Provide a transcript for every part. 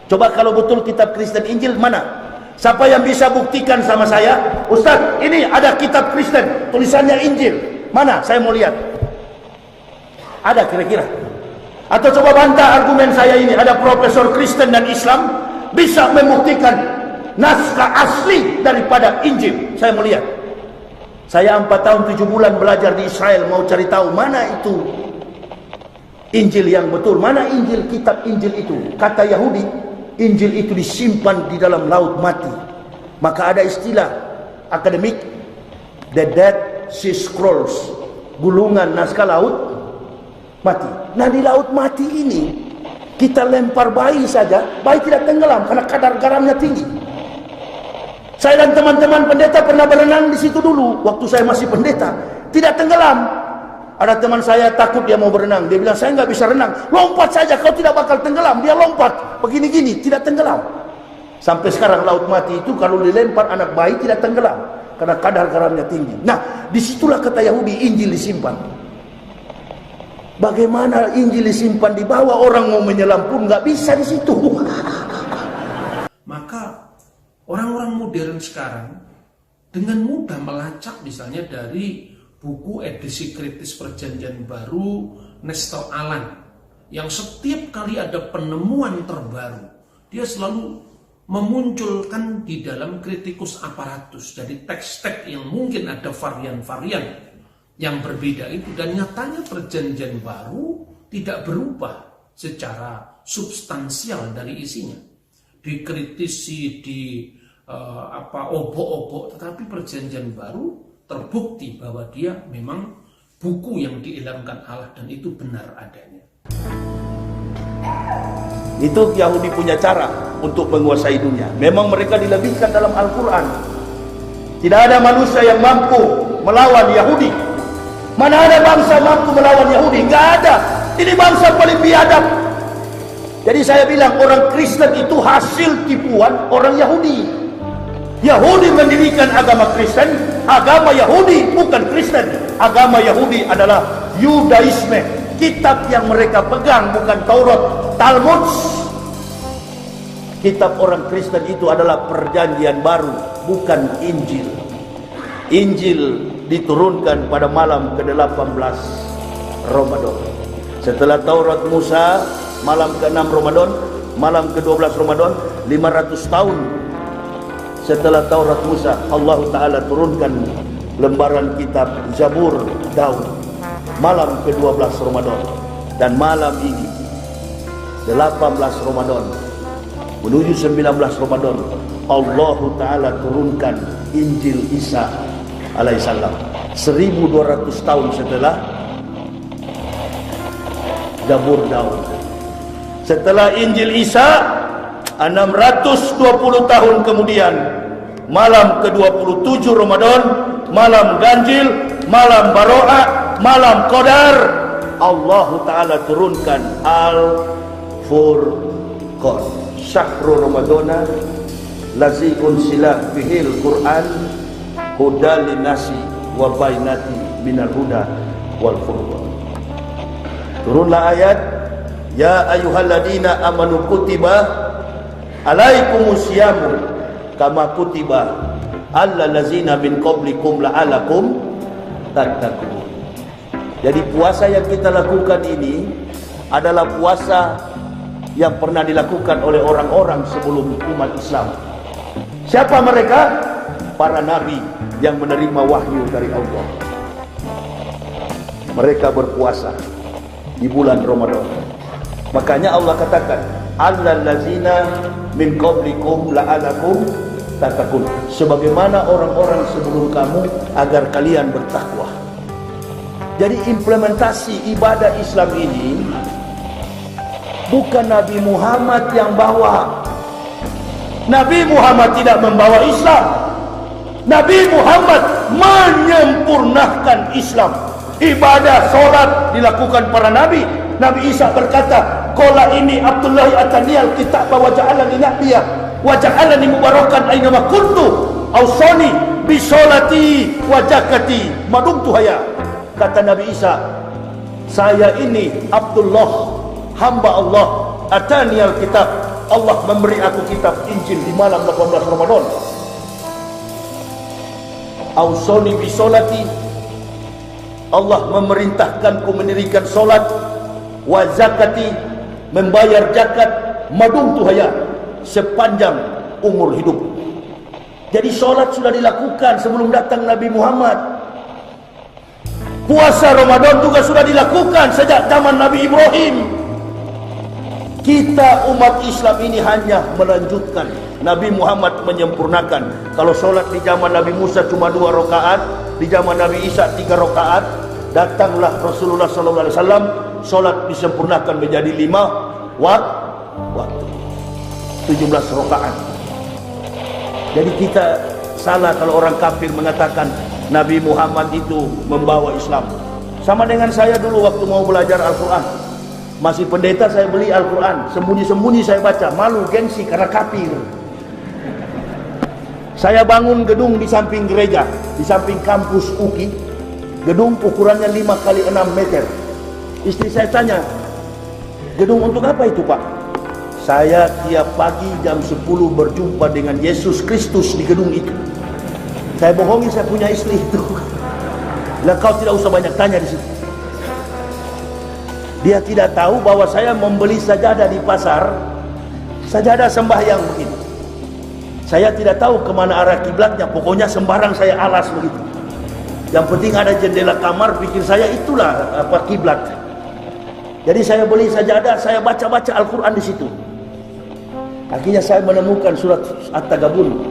Coba kalau betul kitab Kristen Injil mana? Siapa yang bisa buktikan sama saya? Ustaz, ini ada kitab Kristen, tulisannya Injil. Mana? Saya mau lihat. Ada kira-kira? Atau coba bantah argumen saya ini. Ada profesor Kristen dan Islam bisa membuktikan naskah asli daripada Injil. Saya mau lihat. Saya 4 tahun 7 bulan belajar di Israel, mau cari tahu mana itu Injil yang betul, mana Injil, kitab Injil itu. Kata Yahudi, Injil itu disimpan di dalam laut mati. Maka ada istilah akademik, the Dead Sea Scrolls, gulungan naskah laut mati. Nah, di laut mati ini kita lempar bayi saja, bayi tidak tenggelam karena kadar garamnya tinggi. Saya dan teman-teman pendeta pernah berenang di situ dulu waktu saya masih pendeta, tidak tenggelam. Ada teman saya takut, dia mau berenang, dia bilang saya nggak bisa renang, lompat saja kau tidak bakal tenggelam. Dia lompat begini-gini, tidak tenggelam. Sampai sekarang laut mati itu kalau dilempar anak bayi tidak tenggelam karena kadar garamnya tinggi. Nah, disitulah kata Yahudi Injil disimpan. Bagaimana Injil disimpan di bawah, orang mau menyelam pun nggak bisa di situ. Maka orang-orang modern sekarang dengan mudah melacak misalnya dari buku edisi kritis Perjanjian Baru Nestor Aland, yang setiap kali ada penemuan terbaru dia selalu memunculkan di dalam Kritikus Apparatus dari teks-teks yang mungkin ada varian-varian yang berbeda itu, dan nyatanya Perjanjian Baru tidak berubah secara substansial dari isinya. Dikritisi, obok-obok, tetapi Perjanjian Baru terbukti bahwa dia memang buku yang diilhamkan Allah dan itu benar adanya. Itu Yahudi punya cara untuk menguasai dunia. Memang mereka dilebihkan dalam Al-Quran. Tidak ada manusia yang mampu melawan Yahudi. Mana ada bangsa mampu melawan Yahudi? Nggak ada. Ini bangsa paling biadab. Jadi saya bilang orang Kristen itu hasil tipuan orang Yahudi. Yahudi mendirikan agama Kristen, agama Yahudi bukan Kristen. Agama Yahudi adalah Yudaisme, kitab yang mereka pegang bukan Taurat, Talmud. Kitab orang Kristen itu adalah Perjanjian Baru, bukan Injil. Injil diturunkan pada malam ke-18 Ramadan. Setelah Taurat Musa, malam ke-6 Ramadan, malam ke-12 Ramadan, 500 tahun setelah Taurat Musa, Allah Ta'ala turunkan lembaran kitab Zabur Daud, malam ke-12 Ramadan. Dan malam ini 18 Ramadan menuju 19 Ramadan, Allah Ta'ala turunkan Injil Isa alaihissalam 1200 tahun setelah Zabur Daud. Setelah Injil Isa 620 tahun kemudian, malam ke-27 Ramadan, malam ganjil, malam baroah, malam qadar, Allah Ta'ala turunkan Al-Furqan, Syahrul Ramadana lazi unsila fihil Quran huda linnasi wa bainati minal huda wal furqan. Turunlah ayat, ya ayyuhalladzina amanu kutiba alaikumusyamu kama kutiba allal ladzina min qablikum la'alakum tattaqun. Jadi puasa yang kita lakukan ini adalah puasa yang pernah dilakukan oleh orang-orang sebelum umat Islam. Siapa mereka? Para nabi yang menerima wahyu dari Allah. Mereka berpuasa di bulan Ramadan. Makanya Allah katakan, allal ladzina min qablikum la'alakum tattaqun, sebagaimana orang-orang sebelum kamu agar kalian bertakwa. Jadi implementasi ibadah Islam ini bukan Nabi Muhammad yang bawa. Nabi Muhammad tidak membawa Islam. Nabi Muhammad menyempurnakan Islam. Ibadah solat dilakukan para nabi. Nabi Isa berkata, qala ini Abdullah ataniyal kitab wa ja'alani nabiyya wa ja'alani mubarakan aina ma kuntu ausani bi sholati wa zakati madumtu haya. Kata Nabi Isa, saya ini Abdullah, hamba Allah, ataniyal kitab, Allah memberi aku kitab Injil di malam 18 Ramadan. Ausoni bisolati, Allah memerintahkanku mendirikan solat, wa zakati, membayar zakat, madum tuhaya, sepanjang umur hidup. Jadi solat sudah dilakukan sebelum datang Nabi Muhammad. Puasa Ramadan juga sudah dilakukan sejak zaman Nabi Ibrahim. Kita umat Islam ini hanya melanjutkan. Nabi Muhammad menyempurnakan. Kalau solat di zaman Nabi Musa cuma 2 rakaat, di zaman Nabi Isa 3 rakaat, datanglah Rasulullah SAW, solat disempurnakan menjadi 5 waktu, 17 rakaat. Jadi kita salah kalau orang kafir mengatakan Nabi Muhammad itu membawa Islam. Sama dengan saya dulu waktu mau belajar Al-Quran. Masih pendeta saya beli Al-Quran, sembunyi-sembunyi saya baca, malu, gengsi karena kafir. Saya bangun gedung di samping gereja, di samping kampus UKI. Gedung ukurannya 5 kali 6 meter. Istri saya tanya, gedung untuk apa itu Pak? Saya tiap pagi jam 10 berjumpa dengan Yesus Kristus di gedung itu. Saya bohongin saya punya istri itu. Lah kau tidak usah banyak tanya di situ. Dia tidak tahu bahwa saya membeli sajadah di pasar, sajadah sembahyang begitu. Saya tidak tahu kemana arah kiblatnya, pokoknya sembarang saya alas begitu. Yang penting ada jendela kamar, pikir saya itulah kiblat. Jadi saya beli sajadah, saya baca-baca Al-Quran di situ. Akhirnya saya menemukan surat At-Tagabun.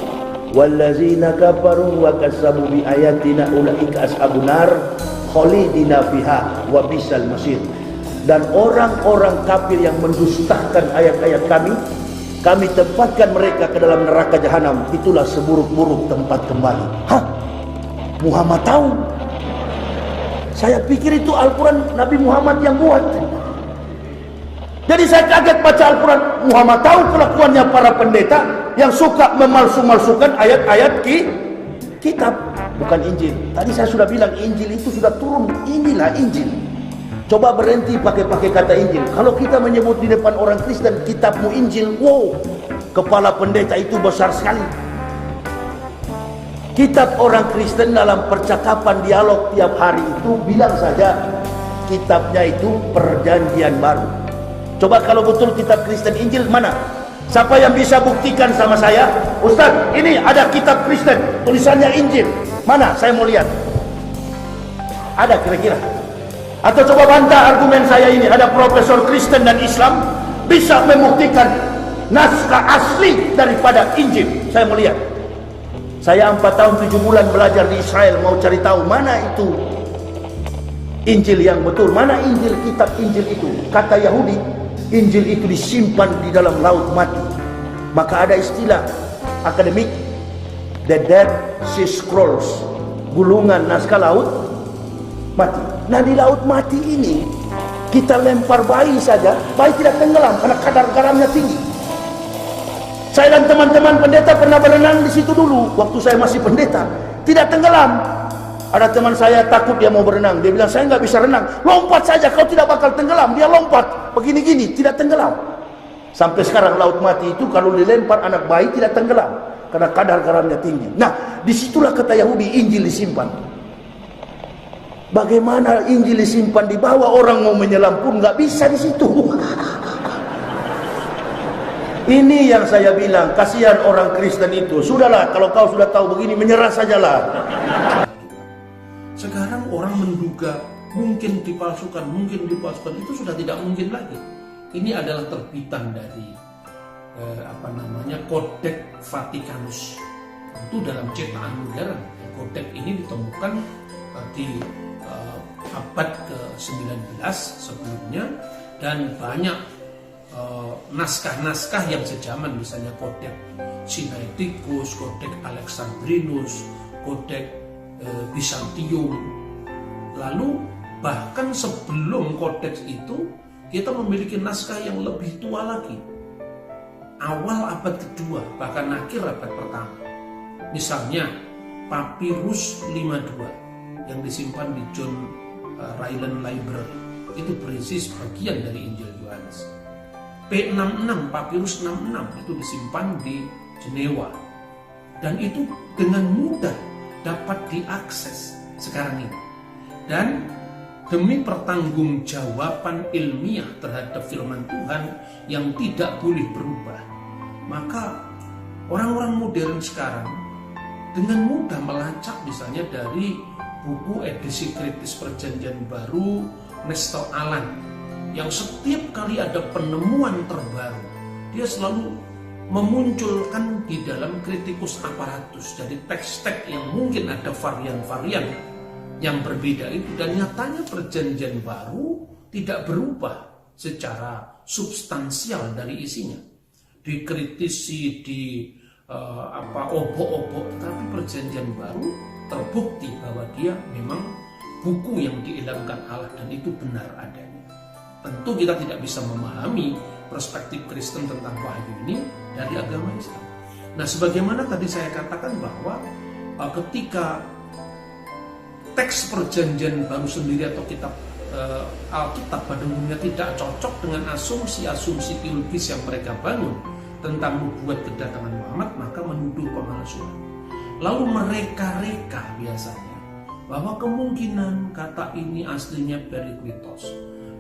Wallazina kafaru wa kazzabu bi ayatina ulaika ashabun nar khalidina fiha wa bisal masir. Dan orang-orang kafir yang mendustakan ayat-ayat kami tempatkan mereka ke dalam neraka jahanam. Itulah seburuk-buruk tempat kembali. Hah? Muhammad tahu? Saya pikir itu Al-Quran Nabi Muhammad yang buat. Jadi saya kaget baca Al-Quran. Muhammad tahu kelakuannya para pendeta yang suka memalsu-malsukan ayat-ayat kitab, bukan Injil. Tadi saya sudah bilang Injil itu sudah turun. Inilah Injil. Coba berhenti pakai kata Injil. Kalau kita menyebut di depan orang Kristen kitabmu Injil, wow, kepala pendeta itu besar sekali. Kitab orang Kristen dalam percakapan dialog tiap hari itu bilang saja kitabnya itu Perjanjian Baru. Coba kalau betul kitab Kristen Injil mana? Siapa yang bisa buktikan sama saya? Ustaz, ini ada kitab Kristen, tulisannya Injil. Mana? Saya mau lihat. Ada kira-kira? Atau coba bantah argumen saya ini, ada profesor Kristen dan Islam bisa membuktikan naskah asli daripada Injil. Saya melihat. Saya 4 tahun 7 bulan belajar di Israel, mau cari tahu mana itu Injil yang betul, mana Injil, kitab Injil itu. Kata Yahudi, Injil itu disimpan di dalam laut mati. Maka ada istilah akademik, the Dead Sea Scrolls, gulungan naskah laut mati. Nah di laut mati ini kita lempar bayi saja, bayi tidak tenggelam karena kadar garamnya tinggi. Saya dan teman-teman pendeta pernah berenang di situ dulu waktu saya masih pendeta, tidak tenggelam. Ada teman saya takut, dia mau berenang, dia bilang saya nggak bisa renang, lompat saja kau tidak bakal tenggelam. Dia lompat begini-gini tidak tenggelam. Sampai sekarang laut mati itu kalau dilempar anak bayi tidak tenggelam karena kadar garamnya tinggi. Nah disitulah kata Yahudi Injil disimpan. Bagaimana Injil disimpan di bawah, orang mau menyelam pun nggak bisa di situ. Ini yang saya bilang, kasihan orang Kristen itu. Sudahlah, kalau kau sudah tahu begini, menyerah sajalah. Sekarang orang menduga mungkin dipalsukan, itu sudah tidak mungkin lagi. Ini adalah terbitan dari Codex Vaticanus. Itu dalam cetakan modern. Codex ini ditemukan di abad ke-19 sebelumnya, dan banyak naskah-naskah yang sejaman, misalnya Codex Sinaiticus, Codex Alexandrinus, Codex Byzantium. Lalu bahkan sebelum kodeks itu kita memiliki naskah yang lebih tua lagi, awal abad kedua, bahkan akhir abad pertama. Misalnya Papyrus 52 yang disimpan di John Ryland Library, itu berisi sebagian dari Injil Yohanes. P66, Papirus 66 itu disimpan di Jenewa. Dan itu dengan mudah dapat diakses sekarang ini. Dan demi pertanggungjawaban ilmiah terhadap firman Tuhan yang tidak boleh berubah, maka orang-orang modern sekarang dengan mudah melacak misalnya dari buku edisi kritis Perjanjian Baru Nestor Aland, yang setiap kali ada penemuan terbaru dia selalu memunculkan di dalam Kritikus Apparatus dari teks-teks yang mungkin ada varian-varian yang berbeda itu, dan nyatanya Perjanjian Baru tidak berubah secara substansial dari isinya, dikritisi, obok-obok, tetapi Perjanjian Baru terbukti bahwa dia memang buku yang diilhamkan Allah dan itu benar adanya. Tentu kita tidak bisa memahami perspektif Kristen tentang wahyu ini dari agama Islam. Nah, sebagaimana tadi saya katakan bahwa ketika teks Perjanjian Baru sendiri atau kitab Alkitab pada umumnya tidak cocok dengan asumsi-asumsi teologis yang mereka bangun tentang nubuat kedatangan Muhammad, maka menuduh pemalsuan. Lalu mereka-reka biasanya bahwa kemungkinan kata ini aslinya Periklitos,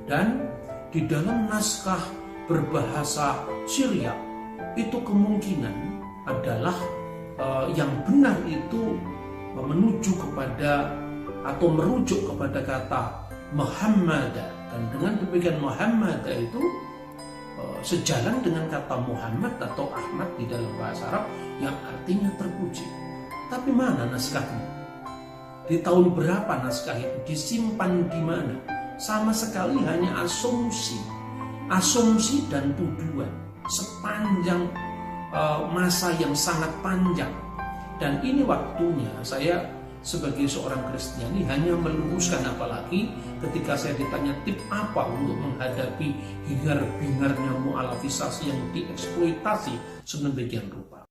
dan di dalam naskah berbahasa Syriak itu kemungkinan adalah yang benar itu menuju kepada atau merujuk kepada kata Muhammadah, dan dengan demikian Muhammadah itu sejalan dengan kata Muhammad atau Ahmad di dalam bahasa Arab yang artinya terpuji. Tapi mana naskahnya? Di tahun berapa naskah itu disimpan di mana? Sama sekali hanya asumsi dan tuduhan sepanjang masa yang sangat panjang. Dan ini waktunya saya sebagai seorang Kristiani hanya meluruskan, apalagi ketika saya ditanya tip apa untuk menghadapi hingar-bingarnya mu'alafisasi yang dieksploitasi sedemikian rupa.